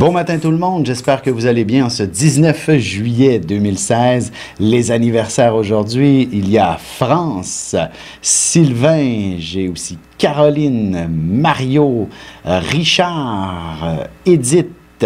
Bon matin tout le monde, j'espère que vous allez bien en ce 19 juillet 2016. Les anniversaires aujourd'hui, il y a France, Sylvain, j'ai aussi Caroline, Mario, Richard, Edith,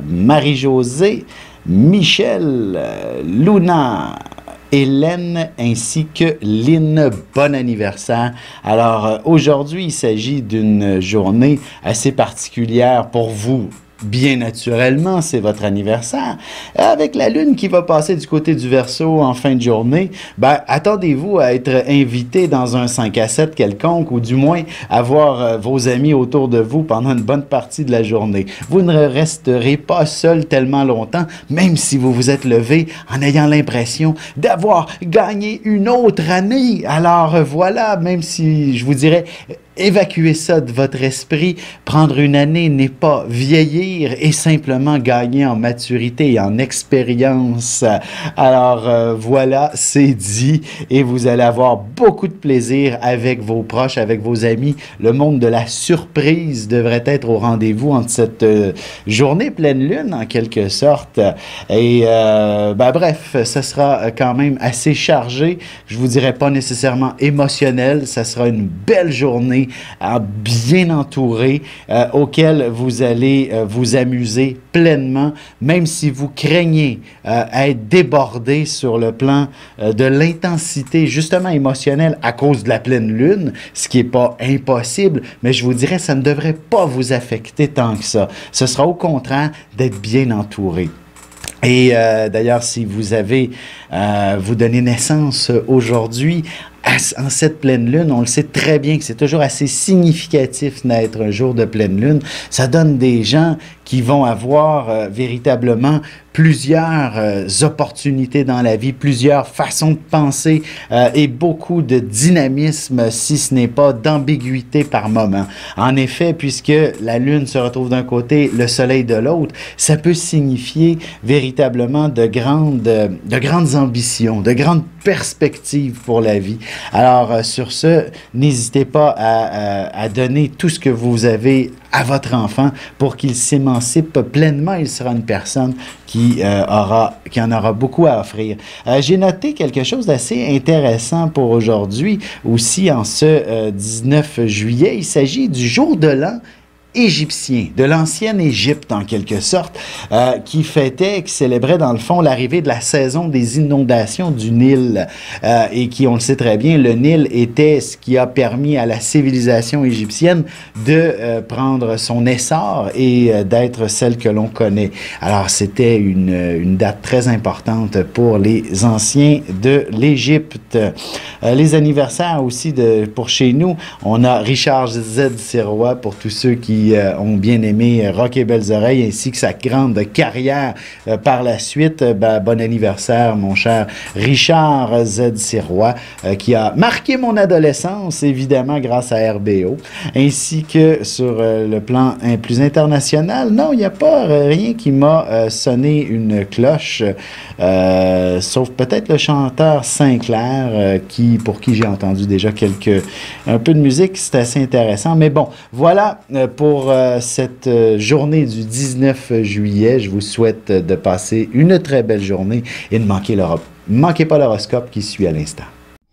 Marie-Josée, Michel, Luna, Hélène ainsi que Lynn. Bon anniversaire. Alors aujourd'hui, il s'agit d'une journée assez particulière pour vous. Bien naturellement, c'est votre anniversaire. Avec la lune qui va passer du côté du Verseau en fin de journée, attendez-vous à être invité dans un 5 à 7 quelconque ou du moins avoir vos amis autour de vous pendant une bonne partie de la journée. Vous ne resterez pas seul tellement longtemps, même si vous vous êtes levé en ayant l'impression d'avoir gagné une autre année. Alors voilà, même si je vous dirais... évacuez ça de votre esprit. Prendre une année n'est pas vieillir et simplement gagner en maturité et en expérience. Alors voilà, c'est dit et vous allez avoir beaucoup de plaisir avec vos proches, avec vos amis. Le monde de la surprise devrait être au rendez-vous entre cette journée pleine lune en quelque sorte. Et bref, ça sera quand même assez chargé. Je vous dirais pas nécessairement émotionnel. Ça sera une belle journée bien entouré, auquel vous allez vous amuser pleinement, même si vous craignez être débordé sur le plan de l'intensité justement émotionnelle à cause de la pleine lune, ce qui n'est pas impossible, mais je vous dirais ça ne devrait pas vous affecter tant que ça. Ce sera au contraire d'être bien entouré. Et d'ailleurs, si vous avez, vous donnez naissance aujourd'hui, en cette pleine lune, on le sait très bien que c'est toujours assez significatif naître un jour de pleine lune. Ça donne des gens qui vont avoir véritablement plusieurs opportunités dans la vie, plusieurs façons de penser et beaucoup de dynamisme, si ce n'est pas d'ambiguïté par moment. En effet, puisque la lune se retrouve d'un côté, le soleil de l'autre, ça peut signifier véritablement de grandes ambitions, de grandes perspectives pour la vie. Alors, sur ce, n'hésitez pas à donner tout ce que vous avez à votre enfant pour qu'il s'émancipe pleinement. Il sera une personne qui en aura beaucoup à offrir. J'ai noté quelque chose d'assez intéressant pour aujourd'hui, aussi en ce 19 juillet. Il s'agit du jour de l'an égyptien, de l'ancienne Égypte en quelque sorte, qui célébrait dans le fond l'arrivée de la saison des inondations du Nil et qui, on le sait très bien, le Nil était ce qui a permis à la civilisation égyptienne de prendre son essor et d'être celle que l'on connaît. Alors c'était une date très importante pour les anciens de l'Égypte. Les anniversaires aussi pour chez nous, on a Richard Z. Sirois pour tous ceux qui ont bien aimé Rock et Belles Oreilles ainsi que sa grande carrière par la suite. Bon anniversaire, mon cher Richard Z. Sirois, qui a marqué mon adolescence, évidemment, grâce à RBO, ainsi que sur le plan plus international. Non, il n'y a pas rien qui m'a sonné une cloche, sauf peut-être le chanteur Sinclair, pour qui j'ai entendu déjà un peu de musique. C'est assez intéressant. Mais bon, voilà pour cette journée du 19 juillet. Je vous souhaite de passer une très belle journée et ne manquez pas l'horoscope qui suit à l'instant.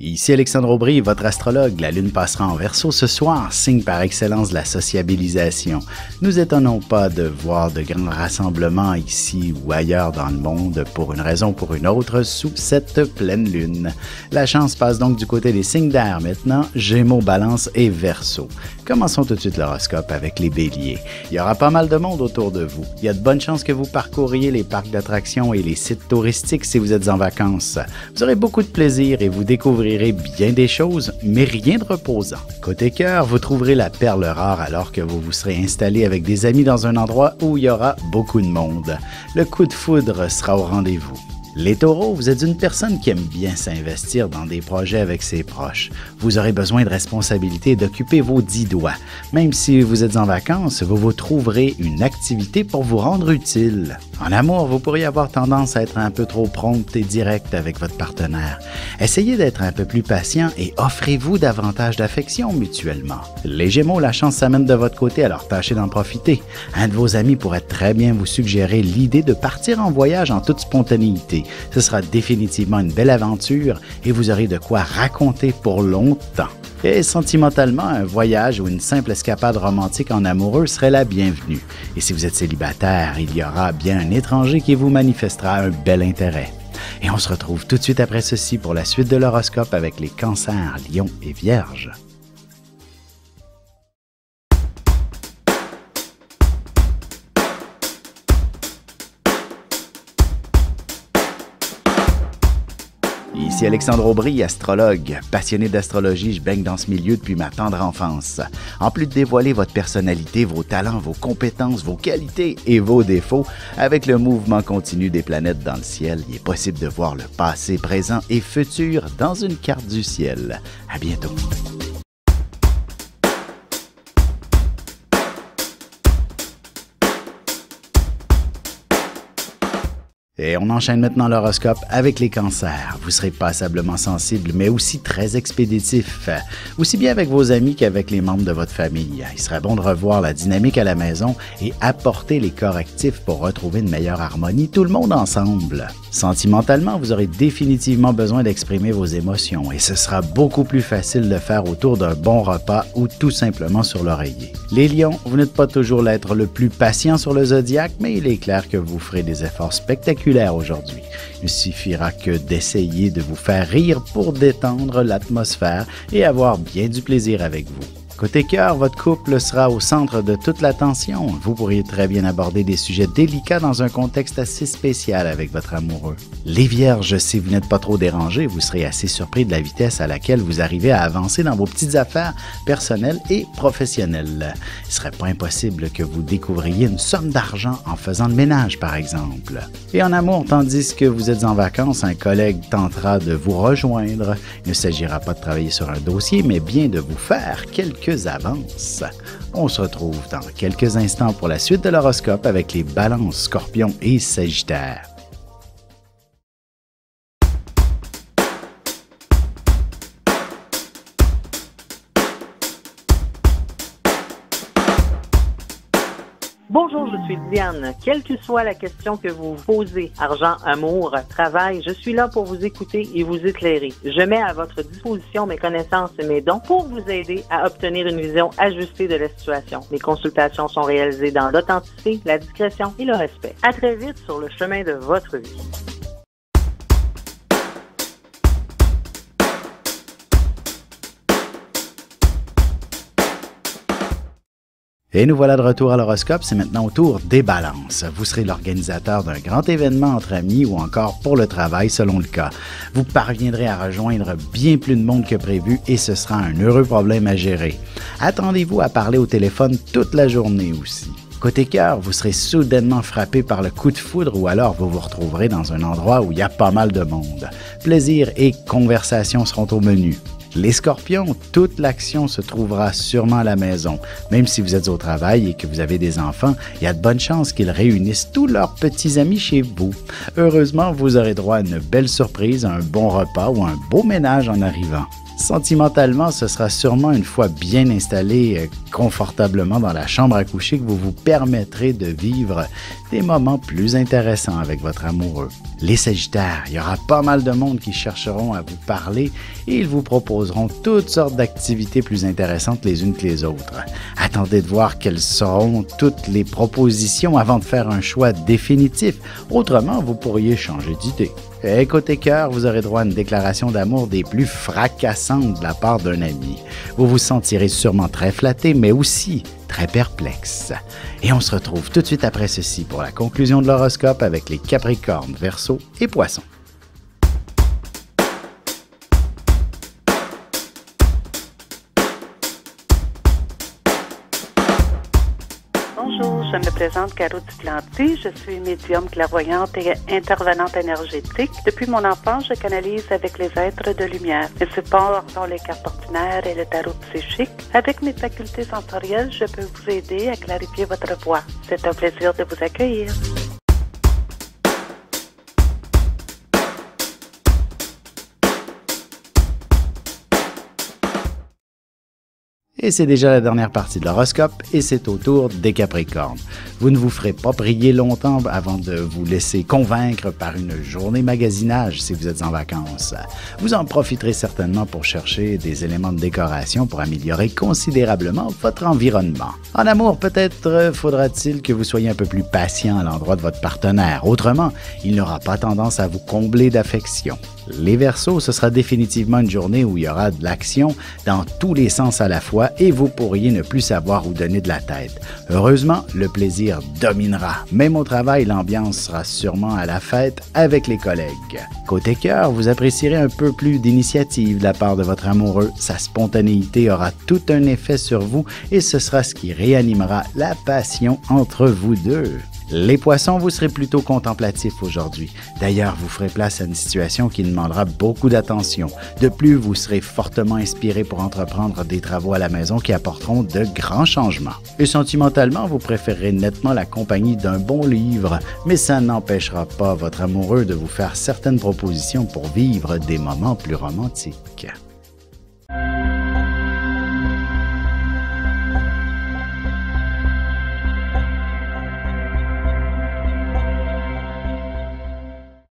Ici Alexandre Aubry, votre astrologue. La lune passera en Verseau ce soir, signe par excellence de la sociabilisation. Nous étonnons pas de voir de grands rassemblements ici ou ailleurs dans le monde pour une raison ou pour une autre sous cette pleine lune. La chance passe donc du côté des signes d'air maintenant, Gémeaux, Balance et Verseau. Commençons tout de suite l'horoscope avec les Béliers. Il y aura pas mal de monde autour de vous. Il y a de bonnes chances que vous parcouriez les parcs d'attractions et les sites touristiques si vous êtes en vacances. Vous aurez beaucoup de plaisir et vous découvrirez bien des choses, mais rien de reposant. Côté cœur, vous trouverez la perle rare alors que vous vous serez installé avec des amis dans un endroit où il y aura beaucoup de monde. Le coup de foudre sera au rendez-vous. Les taureaux, vous êtes une personne qui aime bien s'investir dans des projets avec ses proches. Vous aurez besoin de responsabilités et d'occuper vos 10 doigts. Même si vous êtes en vacances, vous trouverez une activité pour vous rendre utile. En amour, vous pourriez avoir tendance à être un peu trop prompte et directe avec votre partenaire. Essayez d'être un peu plus patient et offrez-vous davantage d'affection mutuellement. Les Gémeaux, la chance s'amène de votre côté, alors tâchez d'en profiter. Un de vos amis pourrait très bien vous suggérer l'idée de partir en voyage en toute spontanéité. Ce sera définitivement une belle aventure et vous aurez de quoi raconter pour longtemps. Et sentimentalement, un voyage ou une simple escapade romantique en amoureux serait la bienvenue. Et si vous êtes célibataire, il y aura bien un étranger qui vous manifestera un bel intérêt. Et on se retrouve tout de suite après ceci pour la suite de l'horoscope avec les Cancers, Lions et Vierges. Ici Alexandre Aubry, astrologue. Passionné d'astrologie, je baigne dans ce milieu depuis ma tendre enfance. En plus de dévoiler votre personnalité, vos talents, vos compétences, vos qualités et vos défauts, avec le mouvement continu des planètes dans le ciel, il est possible de voir le passé, présent et futur dans une carte du ciel. À bientôt. Et on enchaîne maintenant l'horoscope avec les cancers. Vous serez passablement sensible, mais aussi très expéditif, aussi bien avec vos amis qu'avec les membres de votre famille. Il serait bon de revoir la dynamique à la maison et apporter les correctifs pour retrouver une meilleure harmonie, tout le monde ensemble. Sentimentalement, vous aurez définitivement besoin d'exprimer vos émotions et ce sera beaucoup plus facile de le faire autour d'un bon repas ou tout simplement sur l'oreiller. Les lions, vous n'êtes pas toujours l'être le plus patient sur le zodiaque, mais il est clair que vous ferez des efforts spectaculaires aujourd'hui. Il suffira que d'essayer de vous faire rire pour détendre l'atmosphère et avoir bien du plaisir avec vous. Côté cœur, votre couple sera au centre de toute l'attention. Vous pourriez très bien aborder des sujets délicats dans un contexte assez spécial avec votre amoureux. Les Vierges, si vous n'êtes pas trop dérangés, vous serez assez surpris de la vitesse à laquelle vous arrivez à avancer dans vos petites affaires personnelles et professionnelles. Il ne serait pas impossible que vous découvriez une somme d'argent en faisant le ménage, par exemple. Et en amour, tandis que vous êtes en vacances, un collègue tentera de vous rejoindre. Il ne s'agira pas de travailler sur un dossier, mais bien de vous faire quelques avances. On se retrouve dans quelques instants pour la suite de l'horoscope avec les Balances, Scorpions et Sagittaires. Bonjour, je suis Diane. Quelle que soit la question que vous posez, argent, amour, travail, je suis là pour vous écouter et vous éclairer. Je mets à votre disposition mes connaissances et mes dons pour vous aider à obtenir une vision ajustée de la situation. Mes consultations sont réalisées dans l'authenticité, la discrétion et le respect. À très vite sur le chemin de votre vie. Et nous voilà de retour à l'horoscope, c'est maintenant au tour des balances. Vous serez l'organisateur d'un grand événement entre amis ou encore pour le travail selon le cas. Vous parviendrez à rejoindre bien plus de monde que prévu et ce sera un heureux problème à gérer. Attendez-vous à parler au téléphone toute la journée aussi. Côté cœur, vous serez soudainement frappé par le coup de foudre ou alors vous vous retrouverez dans un endroit où il y a pas mal de monde. Plaisir et conversation seront au menu. Les Scorpions, toute l'action se trouvera sûrement à la maison. Même si vous êtes au travail et que vous avez des enfants, il y a de bonnes chances qu'ils réunissent tous leurs petits amis chez vous. Heureusement, vous aurez droit à une belle surprise, un bon repas ou un beau ménage en arrivant. Sentimentalement, ce sera sûrement une fois bien installé confortablement dans la chambre à coucher que vous vous permettrez de vivre des moments plus intéressants avec votre amoureux. Les Sagittaires, il y aura pas mal de monde qui chercheront à vous parler et ils vous proposeront toutes sortes d'activités plus intéressantes les unes que les autres. Attendez de voir quelles seront toutes les propositions avant de faire un choix définitif. Autrement, vous pourriez changer d'idée. Et côté cœur, vous aurez droit à une déclaration d'amour des plus fracassantes de la part d'un ami. Vous vous sentirez sûrement très flatté, mais aussi très perplexe. Et on se retrouve tout de suite après ceci pour la conclusion de l'horoscope avec les Capricornes, Verseaux et Poissons. Bonjour, je me présente Caro Duplantis. Je suis médium clairvoyante et intervenante énergétique. Depuis mon enfance, je canalise avec les êtres de lumière. Mes supports sont les cartes ordinaires et le tarot psychique. Avec mes facultés sensorielles, je peux vous aider à clarifier votre voix. C'est un plaisir de vous accueillir. Et c'est déjà la dernière partie de l'horoscope et c'est au tour des Capricornes. Vous ne vous ferez pas prier longtemps avant de vous laisser convaincre par une journée magasinage si vous êtes en vacances. Vous en profiterez certainement pour chercher des éléments de décoration pour améliorer considérablement votre environnement. En amour, peut-être faudra-t-il que vous soyez un peu plus patient à l'endroit de votre partenaire. Autrement, il n'aura pas tendance à vous combler d'affection. Les Verseaux, ce sera définitivement une journée où il y aura de l'action dans tous les sens à la fois et vous pourriez ne plus savoir où donner de la tête. Heureusement, le plaisir dominera. Même au travail, l'ambiance sera sûrement à la fête avec les collègues. Côté cœur, vous apprécierez un peu plus d'initiative de la part de votre amoureux. Sa spontanéité aura tout un effet sur vous et ce sera ce qui réanimera la passion entre vous deux. Les poissons, vous serez plutôt contemplatifs aujourd'hui. D'ailleurs, vous ferez place à une situation qui demandera beaucoup d'attention. De plus, vous serez fortement inspiré pour entreprendre des travaux à la maison qui apporteront de grands changements. Et sentimentalement, vous préférerez nettement la compagnie d'un bon livre, mais ça n'empêchera pas votre amoureux de vous faire certaines propositions pour vivre des moments plus romantiques.